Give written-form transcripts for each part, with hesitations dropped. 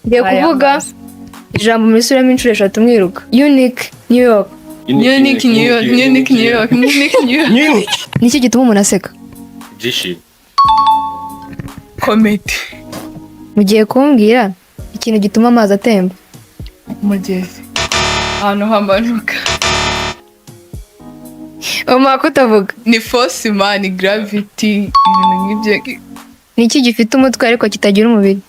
Ngiye kuvuga ijambo muri suramo inshuro 3 mwiruka. Unique New York. Unique New York. Unique New York. Unique New York. Niki gituma umuntu aseka? Byishimo. Komete. Mugiye kumbwira ikintu gituma amazi atemba. Umugezi. Ahantu hamanuka. Umwaka utavuga. Ni force man, gravity, ibintu nk'ibyo. Niki gifite umutwe ariko kitagira umubiri?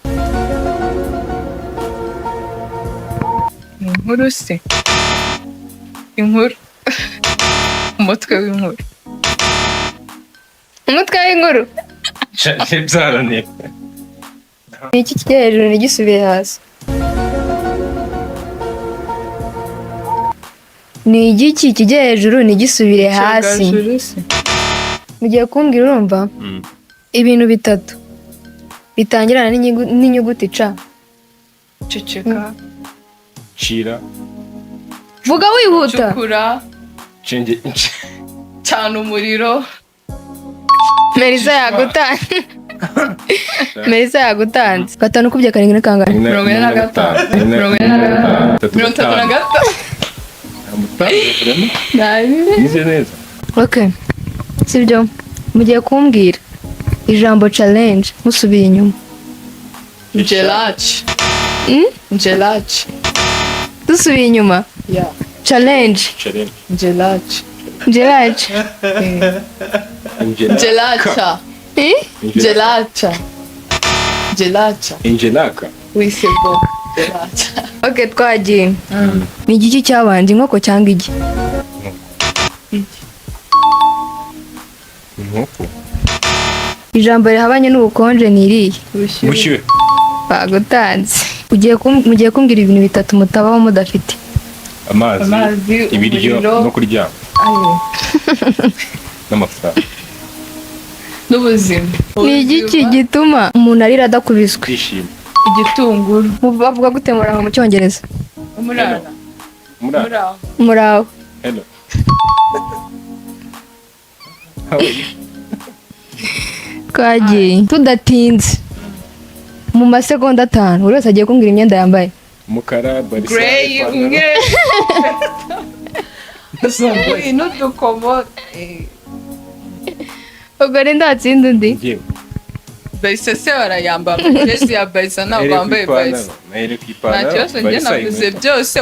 Inkuru se. Inkuru. Umutwe w'inkuru. Umutwe w'inkuru. Byarane. Niki kijya hejuru nigisubiye hasi? Ni igiki kijya hejuru nigisubire hasi? Mugiye kumbwira urumva? Ibintu bitatu bitangirana n'inyuguti ca. Ceceka. Shira. Vuga wihuta. Chukura. Cenge. Cyane umuriro. Melissa yagutanze. Melissa yagutanze. Gatanu kubye karindwi n'kangahe? 45. 35. Nize neza. Okay. Sibyo. Mugiye kumbwira ijambo challenge musubiye inyuma. Gelach. Gelach. Dusubiye inyuma. Yeah. Challenge. Gelach. Gelach. Gelacha. Gelacha. Gelacha. Ingelaka. Oui, c'est bon. Gelacha. Okay, twagiye. Ni igiki cyabanje inkoko cyangwa igi? Inkoko. Ijambo rihabanye n'ubukonje ni irihe? Bushyuhe. Bagutanze. Mugiye kumbwira ibintu bitatu mutabaho mudafite. Amazi, ibiryo no kuryama. N'amafaranga. N'ubuzima. Ni igiki gituma umuntu arira adakubiswe? Kwishima. Igitunguru. Bavuga gute muraho mu cyongereza? Umurara. Muraho. Muraho. Hello. How are you? Twagiye tudatinze mu masegonda 5 buri wese agiye kumbwira imyenda yambaye. Umukara, barisa. Grey, umwe. N'udukomo. Ubwo rero ndatsinda undi. Ngiye. Barisa se barayambara. Jesi ya barisa ntabwo wambaye barisa. Nahere kwipana. Nta kibazo njye navuze byose.